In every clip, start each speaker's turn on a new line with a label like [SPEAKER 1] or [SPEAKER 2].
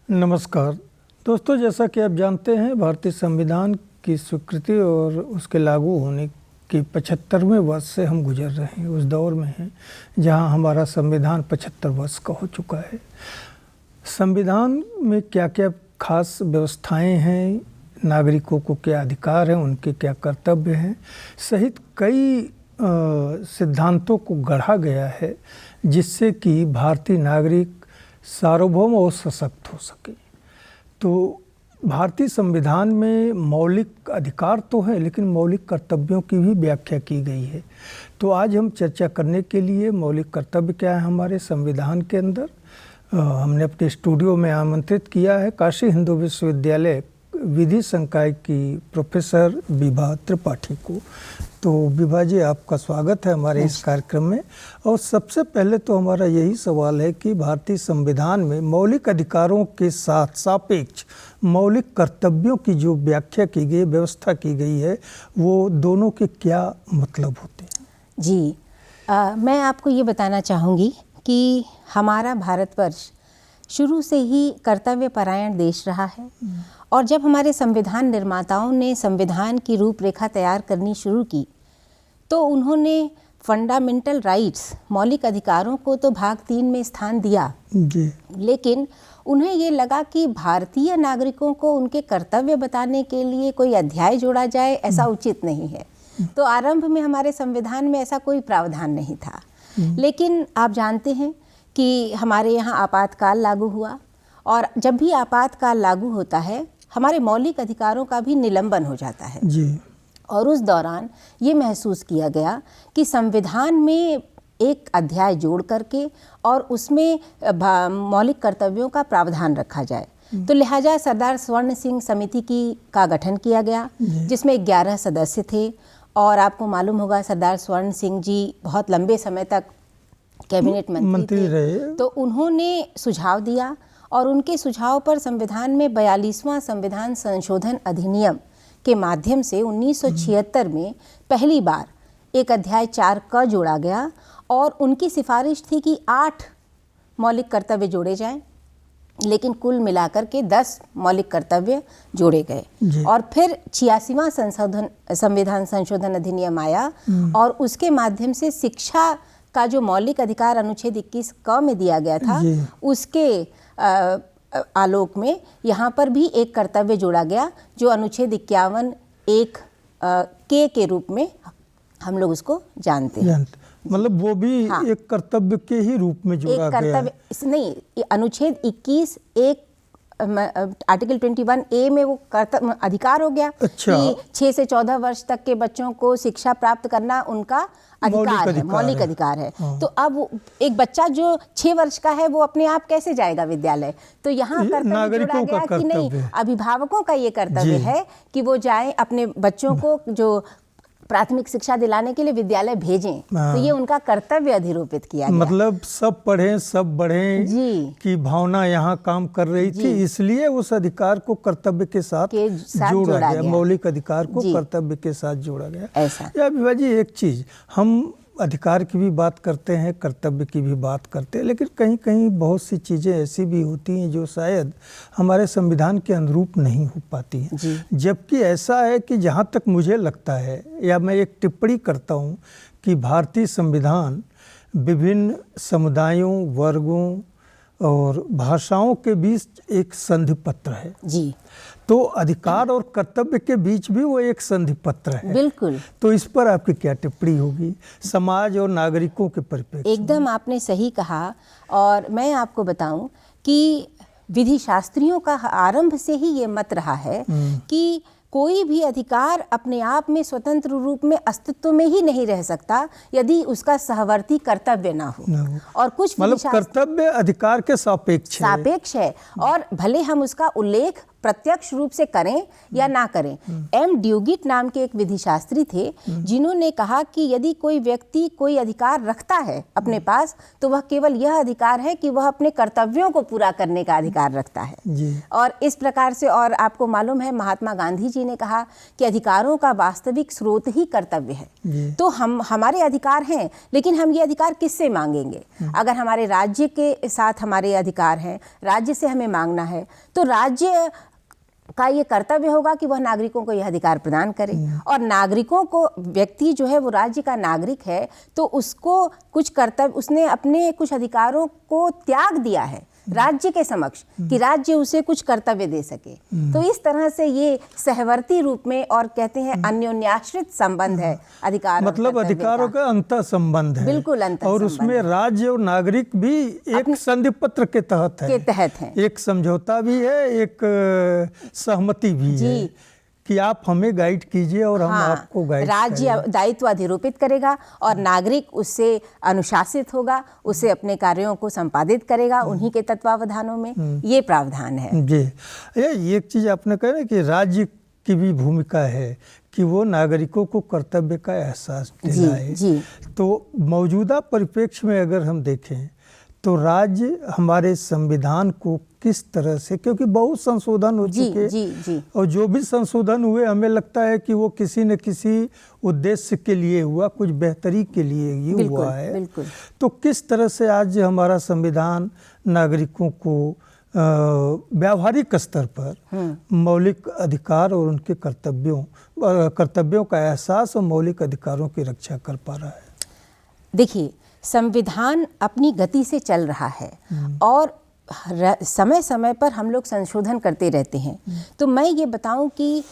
[SPEAKER 1] नमस्कार दोस्तों, जैसा कि आप जानते हैं भारतीय संविधान की स्वीकृति और उसके लागू होने की 75वें वर्ष से हम गुजर रहे हैं। उस दौर में हैं जहां हमारा संविधान 75 वर्ष का हो चुका है। संविधान में क्या क्या खास व्यवस्थाएं हैं, नागरिकों को क्या अधिकार हैं, उनके क्या कर्तव्य हैं सहित कई सिद्धांतों को गढ़ा गया है जिससे कि भारतीय नागरिक सार्वभौम और सशक्त हो सके। तो भारतीय संविधान में मौलिक अधिकार तो है लेकिन मौलिक कर्तव्यों की भी व्याख्या की गई है। तो आज हम चर्चा करने के लिए मौलिक कर्तव्य क्या है हमारे संविधान के अंदर, हमने अपने स्टूडियो में आमंत्रित किया है काशी हिंदू विश्वविद्यालय विधि संकाय की प्रोफेसर विभा त्रिपाठी को। तो विभा जी, आपका स्वागत है हमारे इस कार्यक्रम में। और सबसे पहले तो हमारा यही सवाल है कि भारतीय संविधान में मौलिक अधिकारों के साथ सापेक्ष मौलिक कर्तव्यों की जो व्याख्या की गई, व्यवस्था की गई है, वो दोनों के क्या मतलब होते हैं?
[SPEAKER 2] जी, मैं आपको ये बताना चाहूँगी कि हमारा भारतवर्ष शुरू से ही कर्तव्य परायण देश रहा है। और जब हमारे संविधान निर्माताओं ने संविधान की रूपरेखा तैयार करनी शुरू की तो उन्होंने फंडामेंटल राइट्स, मौलिक अधिकारों को तो भाग 3 में स्थान दिया
[SPEAKER 1] जी।
[SPEAKER 2] लेकिन उन्हें ये लगा कि भारतीय नागरिकों को उनके कर्तव्य बताने के लिए कोई अध्याय जोड़ा जाए, ऐसा उचित नहीं है। तो आरंभ में हमारे संविधान में ऐसा कोई प्रावधान नहीं था। लेकिन आप जानते हैं कि हमारे यहाँ आपातकाल लागू हुआ और जब भी आपातकाल लागू होता है हमारे मौलिक अधिकारों का भी निलंबन हो जाता है
[SPEAKER 1] जी।
[SPEAKER 2] और उस दौरान ये महसूस किया गया कि संविधान में एक अध्याय जोड़ करके और उसमें मौलिक कर्तव्यों का प्रावधान रखा जाए। तो लिहाजा सरदार स्वर्ण सिंह समिति का गठन किया गया जिसमें 11 सदस्य थे। और आपको मालूम होगा सरदार स्वर्ण सिंह जी बहुत लंबे समय तक कैबिनेट मंत्री
[SPEAKER 1] रहे।
[SPEAKER 2] तो उन्होंने सुझाव दिया और उनके सुझाव पर संविधान में 42वां संविधान संशोधन अधिनियम के माध्यम से 1976 में पहली बार एक अध्याय 4 क जोड़ा गया और उनकी सिफारिश थी कि 8 मौलिक कर्तव्य जोड़े जाएं, लेकिन कुल मिलाकर के 10 मौलिक कर्तव्य जोड़े गए। और फिर 86वां संविधान संशोधन अधिनियम आया और उसके माध्यम से शिक्षा का जो मौलिक अधिकार अनुच्छेद 21 क में दिया गया था उसके आलोक में यहाँ पर भी एक कर्तव्य जोड़ा गया जो अनुच्छेद 51 1 के रूप में हम लोग उसको जानते हैं।
[SPEAKER 1] मतलब वो भी एक कर्तव्य के ही रूप में जोड़ा गया है।
[SPEAKER 2] नहीं, अनुच्छेद 21 1 आर्टिकल 21A में वो अधिकार हो गया।
[SPEAKER 1] अच्छा।
[SPEAKER 2] कि 6 से 14 वर्ष तक के बच्चों को शिक्षा प्राप्त करना उनका मौलिक अधिकार है। तो अब एक बच्चा जो 6 वर्ष का है वो अपने आप कैसे जाएगा विद्यालय? तो यहाँ कर्तव्य जोड़ा गया कि नहीं, अभिभावकों का ये कर्तव्य है कि वो जाएं अपने बच्चों को जो प्राथमिक शिक्षा दिलाने के लिए विद्यालय भेजें। तो ये उनका कर्तव्य अधिरोपित किया गया।
[SPEAKER 1] मतलब सब पढ़ें सब बढ़ें की भावना यहाँ काम कर रही थी, इसलिए उस अधिकार को कर्तव्य के साथ जोड़ा गया। मौलिक अधिकार को कर्तव्य के साथ जोड़ा गया।
[SPEAKER 2] ऐसा
[SPEAKER 1] या विभा जी, एक चीज, हम अधिकार की भी बात करते हैं, कर्तव्य की भी बात करते हैं, लेकिन कहीं कहीं बहुत सी चीज़ें ऐसी भी होती हैं जो शायद हमारे संविधान के अनुरूप नहीं हो पाती हैं। जबकि ऐसा है कि जहाँ तक मुझे लगता है या मैं एक टिप्पणी करता हूँ कि भारतीय संविधान विभिन्न समुदायों, वर्गों और भाषाओं के बीच एक संधि पत्र है।
[SPEAKER 2] जी।
[SPEAKER 1] तो अधिकार और कर्तव्य के बीच भी वो एक संधि पत्र है।
[SPEAKER 2] बिल्कुल।
[SPEAKER 1] तो इस पर आपकी क्या टिप्पणी होगी समाज और नागरिकों के परिप्रेक्ष्य?
[SPEAKER 2] एकदम आपने सही कहा। और मैं आपको बताऊं कि विधि शास्त्रियों का आरंभ से ही ये मत रहा है कि कोई भी अधिकार अपने आप में स्वतंत्र रूप में अस्तित्व में ही नहीं रह सकता यदि उसका सहवर्ती कर्तव्य ना हो। और कुछ
[SPEAKER 1] मतलब कर्तव्य अधिकार के सापेक्ष
[SPEAKER 2] है और भले हम उसका उल्लेख प्रत्यक्ष रूप से करें या ना करें। एम ड्यूगिट नाम के एक विधिशास्त्री थे जिन्होंने कहा कि यदि कोई व्यक्ति कोई अधिकार रखता है अपने पास, तो वह केवल यह अधिकार है कि वह अपने कर्तव्यों को पूरा करने का अधिकार रखता है
[SPEAKER 1] जी।
[SPEAKER 2] और इस प्रकार से, और आपको मालूम है महात्मा गांधी जी ने कहा कि अधिकारों का वास्तविक स्रोत ही कर्तव्य है। तो हमारे अधिकार हैं, लेकिन हम ये अधिकार किससे मांगेंगे? अगर हमारे राज्य के साथ हमारे अधिकार हैं, राज्य से हमें मांगना है, तो राज्य का ये कर्तव्य होगा कि वह नागरिकों को यह अधिकार प्रदान करे। और नागरिकों को, व्यक्ति जो है वो राज्य का नागरिक है, तो उसको कुछ कर्तव्य, उसने अपने कुछ अधिकारों को त्याग दिया है राज्य के समक्ष कि राज्य उसे कुछ कर्तव्य दे सके। तो इस तरह से ये सहवर्ती रूप में, और कहते हैं अन्योन्याश्रित संबंध है अधिकार,
[SPEAKER 1] मतलब अधिकारों का अंतर संबंध है,
[SPEAKER 2] बिल्कुल अंतर,
[SPEAKER 1] और उसमें राज्य और नागरिक भी एक संधि पत्र के तहत है, एक समझौता भी है, एक सहमति भी है कि आप हमें गाइड कीजिए और हम आपको गाइड करेंगे।
[SPEAKER 2] राज्य दायित्व अधिरोपित करेगा और नागरिक उससे अनुशासित होगा, उसे अपने कार्यों को संपादित करेगा उन्हीं के तत्वावधानों में। ये प्रावधान है
[SPEAKER 1] जी। ये एक चीज आपने कहा ना कि राज्य की भी भूमिका है कि वो नागरिकों को कर्तव्य का एहसास दिलाए।
[SPEAKER 2] जी।
[SPEAKER 1] तो मौजूदा परिप्रेक्ष्य में अगर हम देखें तो राज्य हमारे संविधान को किस तरह से, क्योंकि बहुत संशोधन हो चुके, और जो भी संशोधन हुए हमें लगता है कि वो किसी न किसी उद्देश्य के लिए हुआ, कुछ बेहतरी के लिए ही हुआ है।
[SPEAKER 2] बिल्कुल।
[SPEAKER 1] तो किस तरह से आज हमारा संविधान नागरिकों को व्यावहारिक स्तर पर मौलिक अधिकार और उनके कर्तव्यों का एहसास और मौलिक अधिकारों की रक्षा कर पा रहा है?
[SPEAKER 2] देखिए, संविधान अपनी गति से चल रहा है और समय समय पर हम लोग संशोधन करते रहते हैं। तो मैं ये बताऊं कि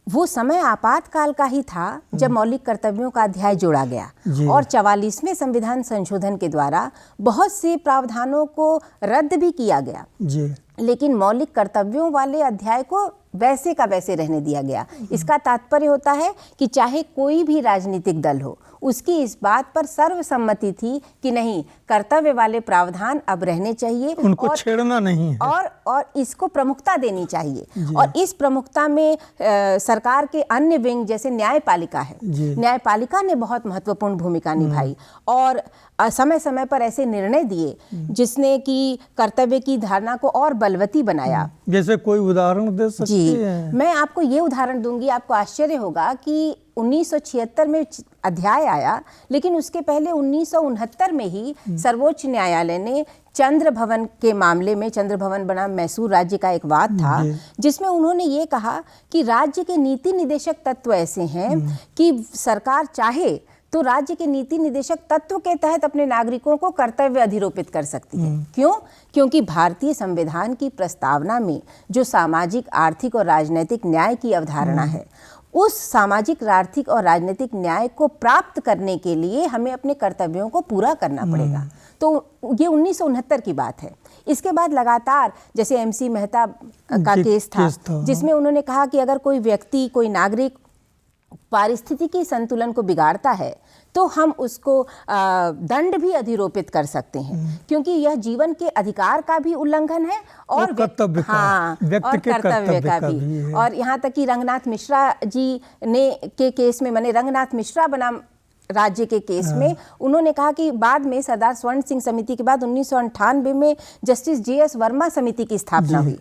[SPEAKER 2] वो समय आपातकाल का ही था जब मौलिक कर्तव्यों का अध्याय जोड़ा गया, और 44वें संविधान संशोधन के द्वारा बहुत से प्रावधानों को रद्द भी किया गया
[SPEAKER 1] जी।
[SPEAKER 2] लेकिन मौलिक कर्तव्यों वाले अध्याय को वैसे का वैसे रहने दिया गया। इसका तात्पर्य होता है कि चाहे कोई भी राजनीतिक दल हो, उसकी इस बात पर सर्वसम्मति थी कि नहीं, कर्तव्य वाले प्रावधान अब रहने चाहिए,
[SPEAKER 1] उनको छेड़ना नहीं है,
[SPEAKER 2] और इसको प्रमुखता देनी चाहिए। और इस प्रमुखता में सरकार के अन्य विंग जैसे न्यायपालिका है, न्यायपालिका ने बहुत महत्वपूर्ण भूमिका निभाई और समय समय पर ऐसे निर्णय दिए जिसने कि कर्तव्य की धारणा को और बलवती बनाया।
[SPEAKER 1] जैसे कोई उदाहरण दे सकती हैं?
[SPEAKER 2] मैं आपको ये उदाहरण दूंगी, आपको आश्चर्य होगा कि 1976 में अध्याय आया, लेकिन उसके पहले 1969 में ही सर्वोच्च न्यायालय ने चंद्र भवन के मामले में, चंद्र भवन बनाम मैसूर राज्य का एक वाद था जिसमें उन्होंने ये कहा कि राज्य के नीति निदेशक तत्व ऐसे हैं कि सरकार चाहे तो राज्य के नीति निदेशक तत्व के तहत अपने नागरिकों को कर्तव्य अधिरोपित कर सकती है। क्यों? क्योंकि भारतीय संविधान की प्रस्तावना में जो सामाजिक, आर्थिक और राजनीतिक न्याय की अवधारणा है, उस सामाजिक, आर्थिक और राजनीतिक न्याय को प्राप्त करने के लिए हमें अपने कर्तव्यों को पूरा करना पड़ेगा। तो ये 1969 की बात है। इसके बाद लगातार, जैसे MC मेहता का केस था जिसमें उन्होंने कहा कि अगर कोई व्यक्ति, कोई नागरिक पारिस्थितिकी संतुलन को बिगाड़ता है तो हम उसको दंड भी अधिरोपित कर सकते हैं, क्योंकि यह जीवन के अधिकार का भी उल्लंघन है और
[SPEAKER 1] कर्तव्य
[SPEAKER 2] और कर्तव्य का भी। और यहाँ तक कि रंगनाथ मिश्रा जी ने के केस में, मैंने रंगनाथ मिश्रा बनाम राज्य के केस में उन्होंने कहा कि बाद में सरदार स्वर्ण सिंह समिति के बाद 1998 में जस्टिस JS वर्मा समिति की स्थापना हुई।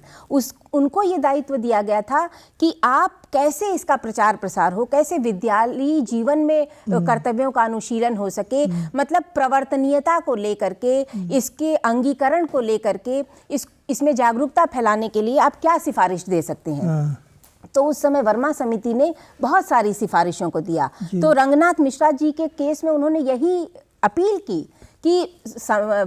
[SPEAKER 2] उनको ये दायित्व दिया गया था कि आप कैसे इसका प्रचार प्रसार हो, कैसे विद्यालयी जीवन में कर्तव्यों का अनुशीलन हो सके, मतलब प्रवर्तनीयता को लेकर के, इसके अंगीकरण को लेकर के, इसमें जागरूकता फैलाने के लिए आप क्या सिफारिश दे सकते हैं। तो उस समय वर्मा समिति ने बहुत सारी सिफारिशों को दिया। तो रंगनाथ मिश्रा जी के केस में उन्होंने यही अपील की कि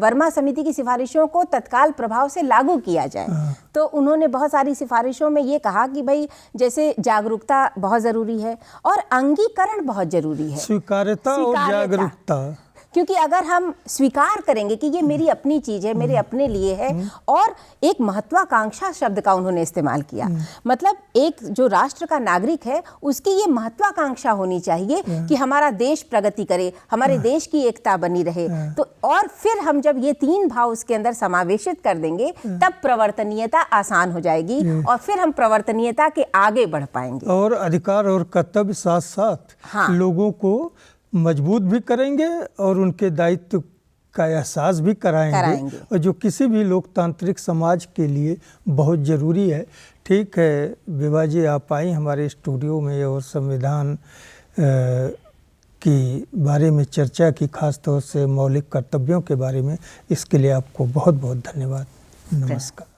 [SPEAKER 2] वर्मा समिति की सिफारिशों को तत्काल प्रभाव से लागू किया जाए। तो उन्होंने बहुत सारी सिफारिशों में ये कहा कि भाई जैसे जागरूकता बहुत ज़रूरी है और अंगीकरण बहुत ज़रूरी है,
[SPEAKER 1] स्वीकार्यता और जागरूकता।
[SPEAKER 2] क्योंकि अगर हम स्वीकार करेंगे कि ये मेरी अपनी चीज़ है, मेरे अपने लिए है, और एक महत्वाकांक्षा शब्द का उन्होंने इस्तेमाल किया, मतलब एक जो राष्ट्र का नागरिक है उसकी ये महत्वाकांक्षा होनी चाहिए कि हमारा देश प्रगति करे, हमारे देश की एकता बनी रहे। तो और फिर हम जब ये 3 भाव उसके अंदर समावेशित कर देंगे तब प्रवर्तनीयता आसान हो जाएगी और फिर हम प्रवर्तनीयता के आगे बढ़ पाएंगे।
[SPEAKER 1] और अधिकार और कर्तव्य साथ साथ लोगों को मजबूत भी करेंगे और उनके दायित्व का एहसास भी कराएंगे और जो किसी भी लोकतांत्रिक समाज के लिए बहुत ज़रूरी है। ठीक है विभा जी, आप आई हमारे स्टूडियो में और संविधान की बारे में चर्चा की, खास तौर से मौलिक कर्तव्यों के बारे में। इसके लिए आपको बहुत बहुत धन्यवाद। नमस्कार।